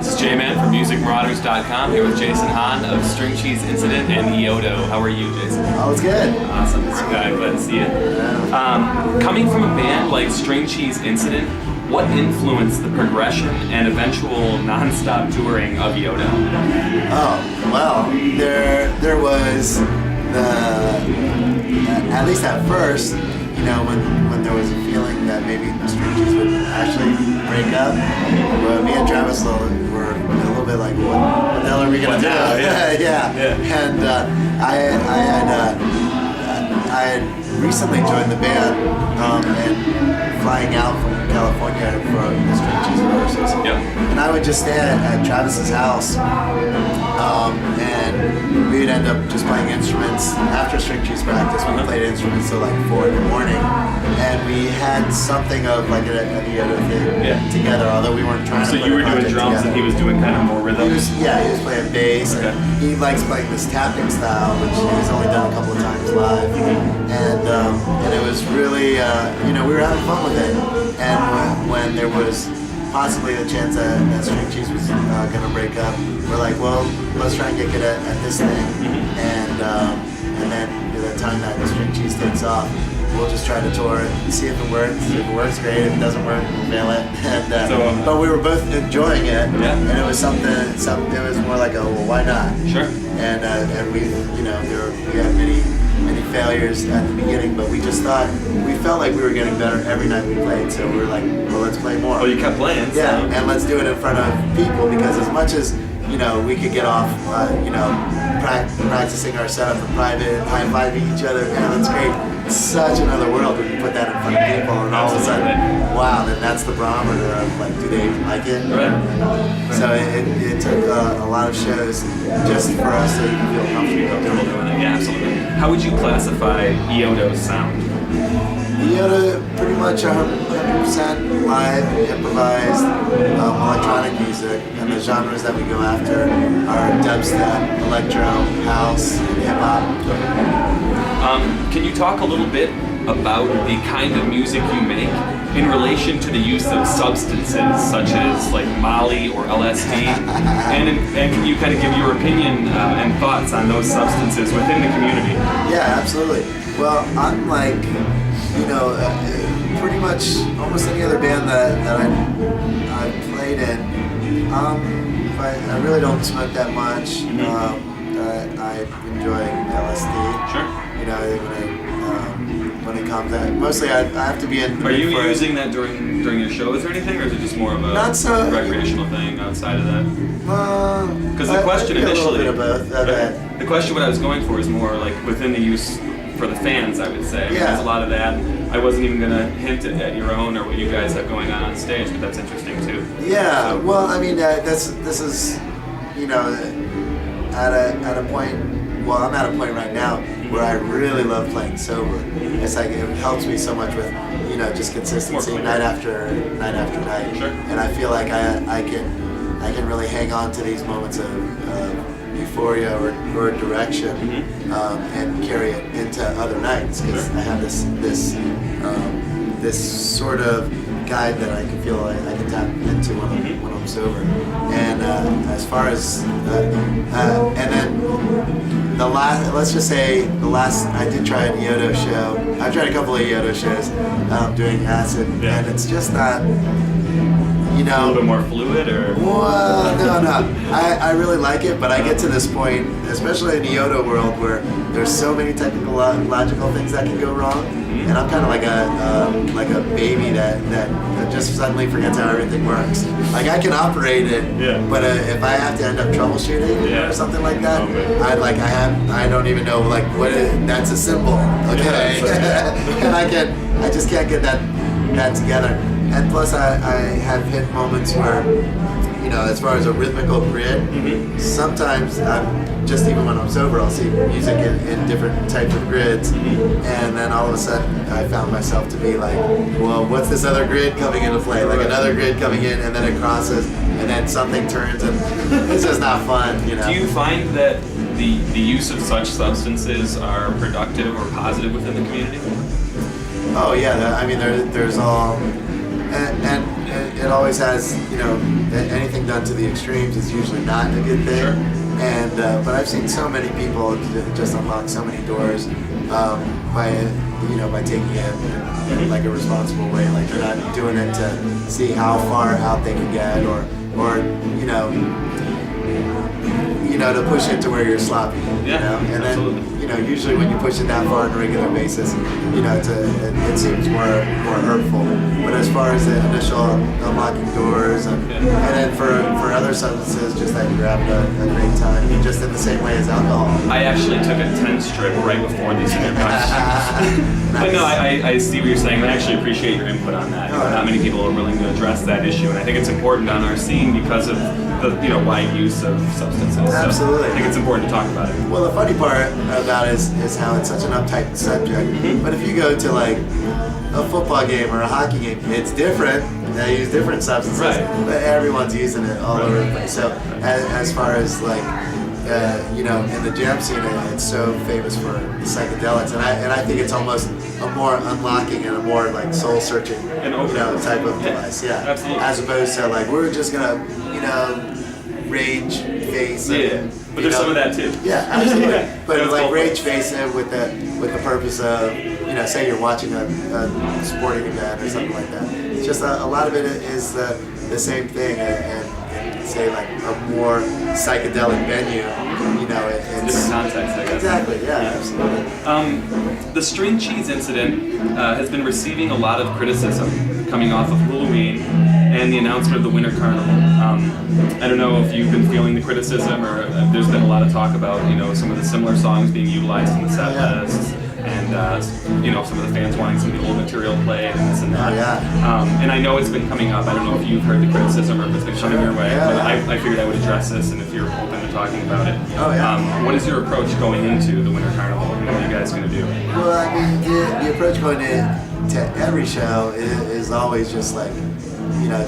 This is J-Man from MusicMarauders.com here with Jason Hann of String Cheese Incident and Yonder. How are you, Jason? Oh, it's good. Awesome. Glad to see you. Coming from a band like String Cheese Incident, what influenced the progression and eventual non-stop touring of Yonder? Oh, well, there was at least at first, when there was a feeling that maybe String Cheese would actually break up, well, me and Travis were a little bit like, what the hell are we gonna do? Yeah. And I had recently joined the band and flying out from California for the String Cheese rehearsals. Yep. And I would just stay at Travis's house, and we would end up just playing instruments after String Cheese practice. We played instruments till like 4 in the morning, and we had something of like any other thing together. Although we weren't trying to. So you were doing drums together. and he was doing kind of more rhythm. He was playing bass. Okay. And he likes playing this tapping style, which he's only done a couple of times live, and it was really we were having fun with it. And when there was possibly the chance that String Cheese was going to break up, we're like, well, let's try and get good at this thing, and then by the time that the String Cheese takes off, we'll just try to tour it and see if it works. If it works, great. If it doesn't work, we'll fail it. And but we were both enjoying it, and it was something. It was more like a well, why not? Sure. And we we had many failures at the beginning, but we felt like we were getting better every night we played. So we were like, well, let's play more. Well, you kept playing. Yeah, and let's do it in front of people, because as much as we could get off, practicing our setup in private, high-fiving each other, man, that's great. It's such another world when you put that in front of people, and all of a sudden, wow, then that's the barometer of like, do they like it? Right. So it took a lot of shows just for us to feel comfortable doing it. Yeah, absolutely. How would you classify Yonder's sound? Yonder, pretty much 100% live, improvised, electronic music, and the genres that we go after are dubstep, electro, house, and hip-hop. Can you talk a little bit about the kind of music you make in relation to the use of substances such as like Molly or LSD? and can you kind of give your opinion and thoughts on those substances within the community? Yeah, absolutely. Well, I'm like, pretty much almost any other band that I've played in. I really don't smoke that much. I enjoy LSD. Sure. When it comes out, mostly I have to be in. Are you using that during your shows or anything, or is it just more of a recreational thing outside of that? Because the question initially, the question what I was going for is more like within the use for the fans, I would say. I mean, there's a lot of that. I wasn't even going to hint at your own or what you guys have going on stage, but that's interesting too. Yeah. So, well, I mean, this is, at a point. Well, I'm at a point right now where I really love playing sober. It's like it helps me so much with, just consistency night after night. Sure. And I feel like I can really hang on to these moments of euphoria or direction and carry it into other nights, because I have this sort of guide that I can feel like I can tap into when I'm sober. And as far as and then let's just say I did try a Yodo show. I've tried a couple of Yodo shows doing acid, and it's just not, a little bit more fluid, or? Well, no. I really like it, but I get to this point, especially in the Yodo world, where there's so many technical, logical things that can go wrong, and I'm kind of like a baby that just suddenly forgets how everything works. Like I can operate it, but if I have to end up troubleshooting or something like that, I don't even know like what that's a symbol, okay? And I just can't get that together. And plus, I have hit moments where, as far as a rhythmical grid, sometimes just even when I'm sober, I'll see music in different types of grids, and then all of a sudden I found myself to be like, well, what's this other grid coming into play? Like another grid coming in, and then it crosses, and then something turns, and it's just not fun, Do you find that the use of such substances are productive or positive within the community? Oh yeah, I mean there's all, and it always has, anything anything done to the extremes is usually not a good thing. Sure. And but I've seen so many people just unlock so many doors by taking it in like a responsible way. Like they're not doing it to see how far out they can get, or to push it to where you're sloppy. Yeah, And absolutely. then usually when you push it that far on a regular basis, it seems more hurtful. But as far as the initial unlocking doors, and then for other substances, just that you're having a great time, just in the same way as alcohol. I actually took a 10 strip right before these introductions. But no, I see what you're saying, and I actually appreciate your input on that. Not many people are willing to address that issue, and I think it's important on our scene because of the wide use of substances. Absolutely. So I think it's important to talk about it. Well, the funny part about it is how it's such an uptight subject. But if you go to like a football game or a hockey game, it's different. They use different substances, but everyone's using it all over the place. So as far as like in the jam scene, it's so famous for psychedelics, and I think it's almost a more unlocking and a more like soul searching type of device. Yeah, absolutely. As opposed to like we're just gonna rage face. But there's some of that too. Yeah, absolutely. But like rage face it with the purpose of say you're watching a sporting event or something like that. It's just a lot of it is the same thing, and say like a more psychedelic venue. It's different context, I guess. Exactly. Yeah, absolutely. The string cheese incident has been receiving a lot of criticism coming off of Halloween and the announcement of the Winter Carnival. I don't know if you've been feeling the criticism, or there's been a lot of talk about some of the similar songs being utilized in the set lists, and some of the fans wanting some of the old material played and this and that. And I know it's been coming up. I don't know if you've heard the criticism or if it's been coming your way, but I figured I would address this, and if you're open to talking about it. What is your approach going into the Winter Carnival? What are you guys going to do? Well, I mean, the approach going to every show is always just like,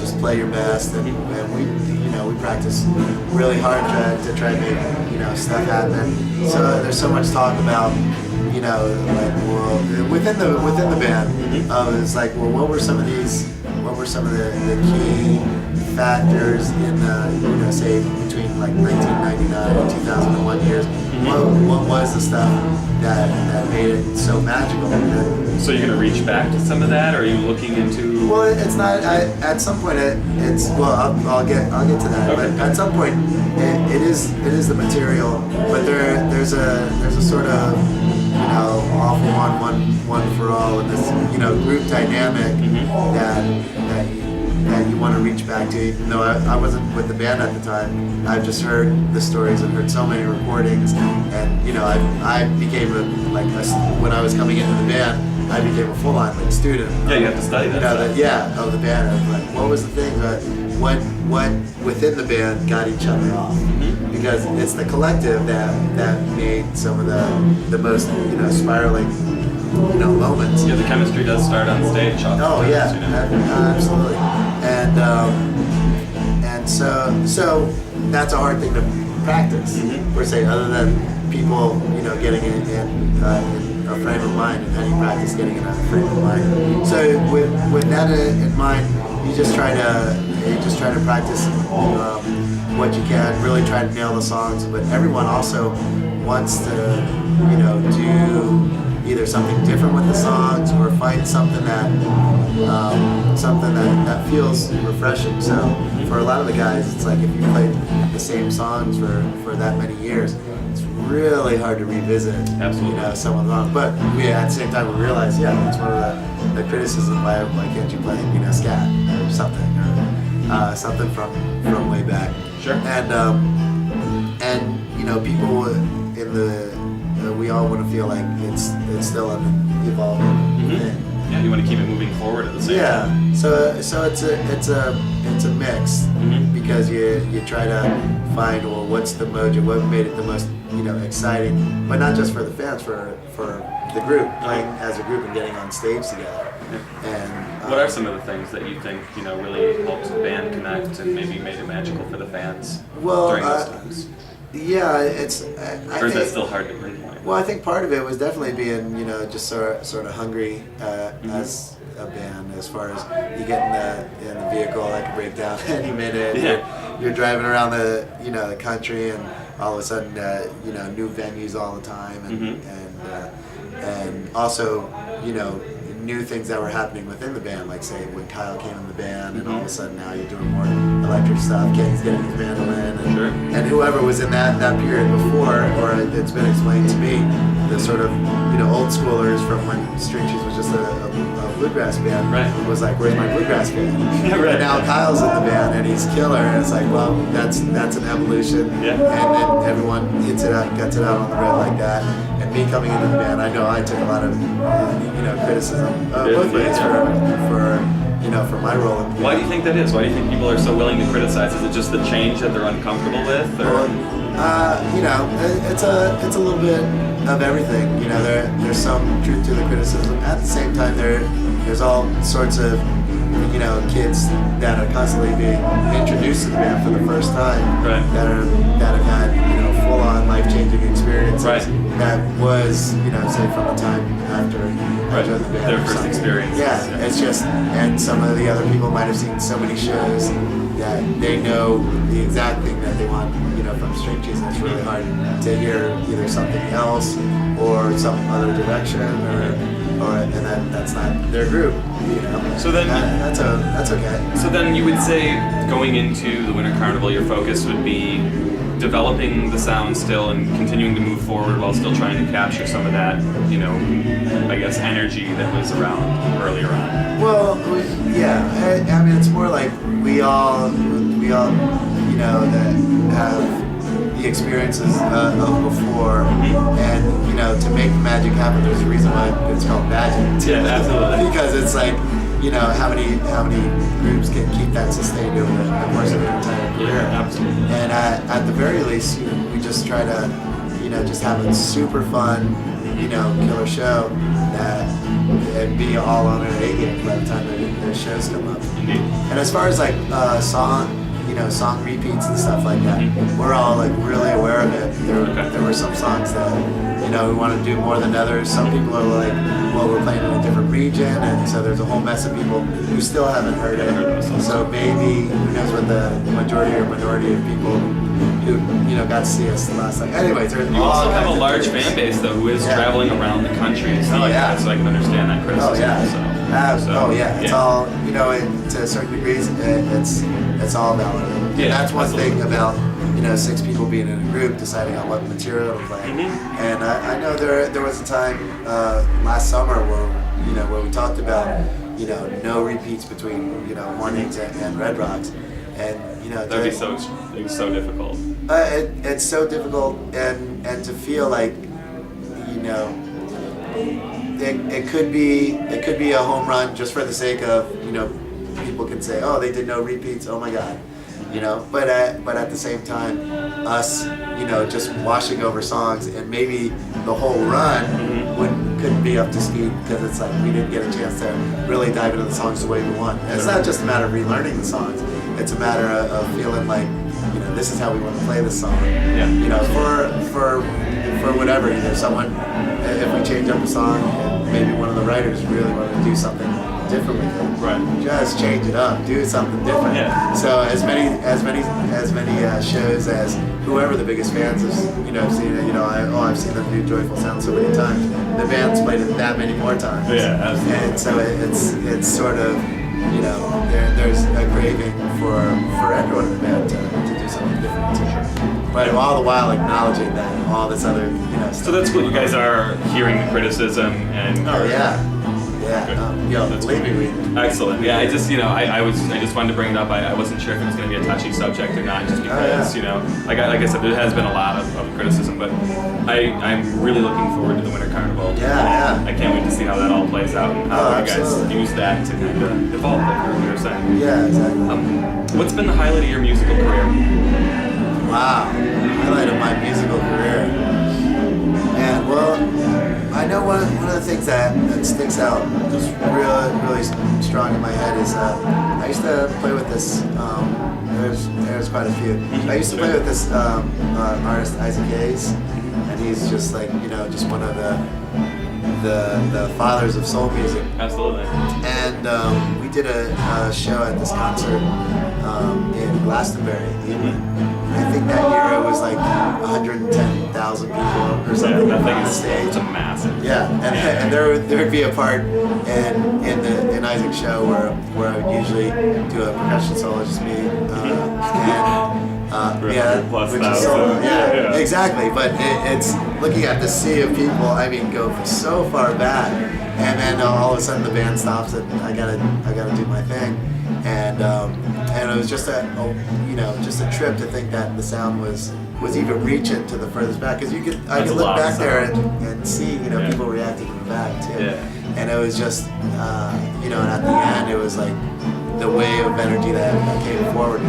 just play your best, and we practice really hard to try and make stuff happen. So there's so much talk about within the band, it's like, well, what were some of the key factors in the say between like 1999 and 2001 years? What was the stuff that made it so magical? So you're going to reach back to some of that, or are you looking into? Well, it's not. At some point, it's. Well, I'll get to that. Okay. But at some point, it is the material. But there's a sort of awful one for all, and this group dynamic that you want to reach back to. Even though I wasn't with the band at the time, I've just heard the stories and heard so many recordings, and I became when I was coming into the band, I became a full-on student. Yeah, you have to study that. Of the band. I'm like, what was the thing what within the band got each other off? Because it's the collective that made some of the most spiraling moments. Yeah, the chemistry does start on stage. Absolutely. And so that's a hard thing to practice. Per se, other than people getting in a frame of mind, and how you practice getting in a frame of mind. So with that in mind, you just try to practice what you can, really try to nail the songs. But everyone also wants to do either something different with the songs, or find something that feels refreshing. So for a lot of the guys, it's like if you played the same songs for that many years, it's really hard to revisit. Absolutely. Some of them. But at the same time, we realize, it's one of the criticisms. Why can't you play scat or something, or something from way back? Sure. And people in the we all want to feel like it's still an evolving thing. Yeah, you want to keep it moving forward at the same time. So it's a mix, because you try to find, well, what's the mojo, what made it the most exciting, but not just for the fans, for the group, playing as a group and getting on stage together. And what are some of the things that you think really helped the band connect and maybe made it magical for the fans during those times? Yeah, it's. Or is that still hard to pinpoint? Well, I think part of it was definitely being, just sort of hungry as a band, as far as you get in the vehicle that can break down any minute. you're driving around the the country, and all of a sudden new venues all the time, and also new things that were happening within the band, like say when Kyle came in the band, and all of a sudden now you're doing more electric stuff. Kenny's getting his mandolin, and whoever was in that period before, or it's been explained to me, the sort of old schoolers from when String Cheese was just a bluegrass band, was like, where's my bluegrass band? And now Kyle's in the band and he's killer, and it's like, well, that's an evolution, and then everyone gets it out on the road like that. And me coming into the band, I know I took a lot of criticism both ways for my role in the band. Why do you think that is? Why do you think people are so willing to criticize? Is it just the change that they're uncomfortable with? Or? It's a little bit of everything. There's some truth to the criticism. At the same time, there's all sorts of kids that are constantly being introduced to the band for the first time, that have had full-on life-changing experiences. That was say from the time after I joined the band. Their first experience. Yeah, it's just, and some of the other people might have seen so many shows that they know the exact thing that they want from String Cheese, and it's really hard to hear either something else or some other direction, and that's not their group. So then that's okay. So then you would say, going into the Winter Carnival, your focus would be developing the sound still and continuing to move forward while still trying to capture some of that, I guess, energy that was around earlier on. Well, yeah. I mean, it's more like we all that have the experiences of before, and to make the magic happen, there's a reason why it's called magic. Yeah, absolutely. Because it's like, how many groups can keep that sustained over the course of their entire career? Yeah, absolutely. And at the very least, we just try to, just have a super fun, killer show and be all on our A game by the time their shows come up. Indeed. And as far as like song repeats and stuff like that, we're all like really aware of it. There were some songs that we want to do more than others. Some people are like, well, we're playing in a different region, and so there's a whole mess of people who still haven't heard it. So maybe who knows what the majority or minority of people who got to see us last time. Anyways, there's you also have a large fan base though who is traveling around the country and stuff like that, so I can understand that criticism. It's all to a certain degrees. It's all valid. And that's one thing about 6 people being in a group deciding on what material to play. And I know there was a time last summer where we talked about no repeats between Mornings and Red Rocks, and that'd be so difficult. It's so difficult, and to feel like it could be a home run just for the sake of people can say, oh, they did no repeats, oh my god, but at the same time, us just washing over songs, and maybe the whole run couldn't be up to speed because it's like we didn't get a chance to really dive into the songs the way we want. And it's not just a matter of relearning the songs, it's a matter of feeling like this is how we want to play this song. For whatever, someone, if we change up a song and maybe one of the writers really wanted to do something different with it, just change it up, do something different. So as many shows as whoever the biggest fans have seen it, I've seen them do Joyful Sound so many times. The band's played it that many more times. Absolutely. And so it's sort of there's a craving for everyone in the band to do something different. But all the while acknowledging that all this other stuff. So that's cool. You guys are hearing the criticism and. Believe me. Excellent. Yeah, I just I just wanted to bring it up. I wasn't sure if it was going to be a touchy subject or not, just because like I said, there has been a lot of criticism, but I'm really looking forward to the Winter Carnival. I can't wait to see how that all plays out and how you guys use that to kind of evolve, like you were saying. Yeah, exactly. What's been the highlight of your musical career? Wow, highlight of my musical career. Man, well, I know one of the things that sticks out just really strong in my head is I used to play with this. There's quite a few. I used to play with this artist Isaac Hayes, and he's just like just one of the fathers of soul music. Absolutely. And we did a show at this concert in Glastonbury, England. I think that year it was like 110,000 people or something on the stage. It's a massive. Yeah, and there would be a part in Isaac's show where I would usually do a percussion solo, just me, plus which is thousand. solo. Yeah, exactly. But it's looking at the sea of people. I mean, go so far back, and then all of a sudden the band stops and I gotta do my thing, and it was just a trip to think that the sound was even reaching to the furthest back, because I could look back there and see people reacting in the back too, and it was just and at the end it was like the wave of energy that came forward.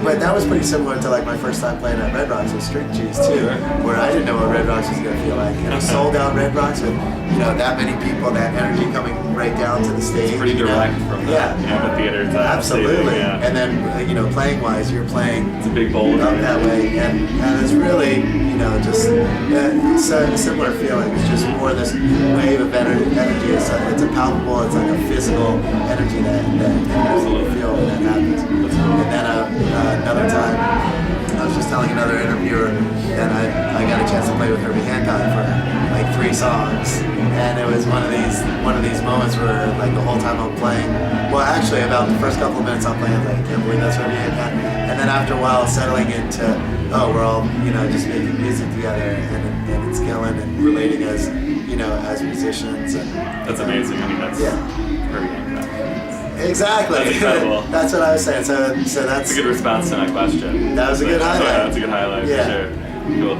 But that was pretty similar to like my first time playing at Red Rocks with String Cheese too, where I didn't know what Red Rocks was going to feel like. And a sold out Red Rocks with that many people, that energy coming right down to the stage. It's pretty direct from the theater to absolutely. Yeah. And then playing wise, you're playing it's a big bowl up that way, and it's really just it's a similar feeling. It's just more this wave of energy. It's a palpable, it's like a physical energy that you feel when that happens. And then another time, I was just telling another interviewer that I got a chance to play with Herbie Hancock for like 3 songs, and it was one of these moments where like the whole time I'm playing, well actually about the first couple of minutes I'm playing, I'm like, I can't believe that's Herbie Hancock, and then after a while settling into, we're all just making music together, and it's killing, and relating as as musicians, and that's amazing. I mean, that's Herbie Hancock. Exactly. That's incredible. That's what I was saying. So that's a good response to my question. That was a good highlight. That's a good highlight for sure. Cool.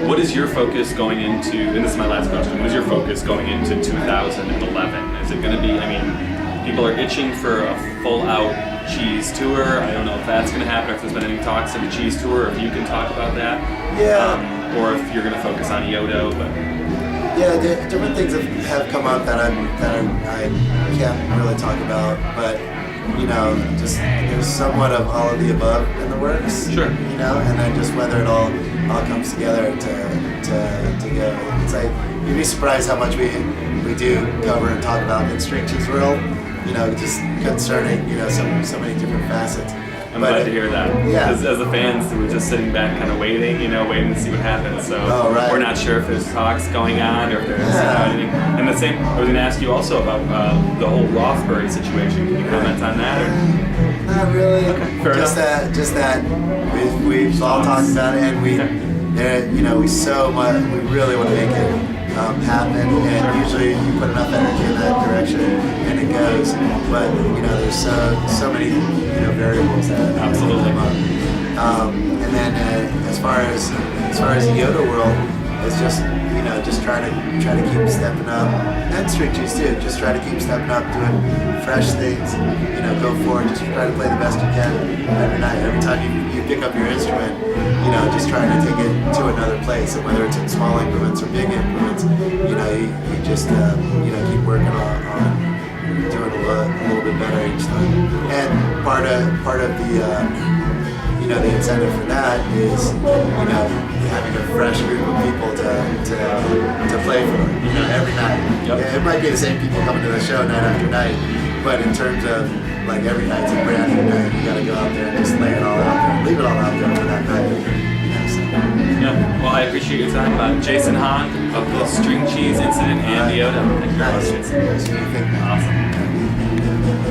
What is your focus going into, and this is my last question, what is your focus going into 2011? Is it going to be, people are itching for a full-out Cheese tour. I don't know if that's going to happen, or if there's been any talks of a Cheese tour, or if you can talk about that. Yeah. Or if you're going to focus on Yodo, but... Yeah, different things have come up that I can't really talk about, but just there's somewhat of all of the above in the works. Sure. And then just whether it all comes together to go. It's like you'd be surprised how much we do cover and talk about in String Cheese world. Just concerning so many different facets. I'm glad to hear that. Yeah. As the fans, we're just sitting back, kind of waiting to see what happens. So we're not sure if there's talks going on or if there's anything. And the same, I was going to ask you also about the whole Rothbury situation. Can you comment on that? Or? Not really. Okay, fair enough. Just that we've all talked about it, and we really want to make it happen, and usually you put enough energy in that direction and it goes, but there's so many variables that absolutely come up. And then as far as the Yoda world, it's just try to keep stepping up, and String Cheese too, just try to keep stepping up, doing fresh things, go forward, just try to play the best you can every night. Every time you pick up your instrument, just trying to take it to another place, and whether it's in small increments or big increments, you just keep working on doing a little bit better each time. And part of the incentive for that is having a fresh group of people to play for every night. Yep. Yeah, it might be the same people coming to the show night after night, but in terms of like every night's a brand new night, you got to go out there and just lay it all out there, leave it all out there for that night. Yeah, well, I appreciate your time. Jason Hann of the String Cheese Incident and Yoda. Thank you very much, Jason. Awesome.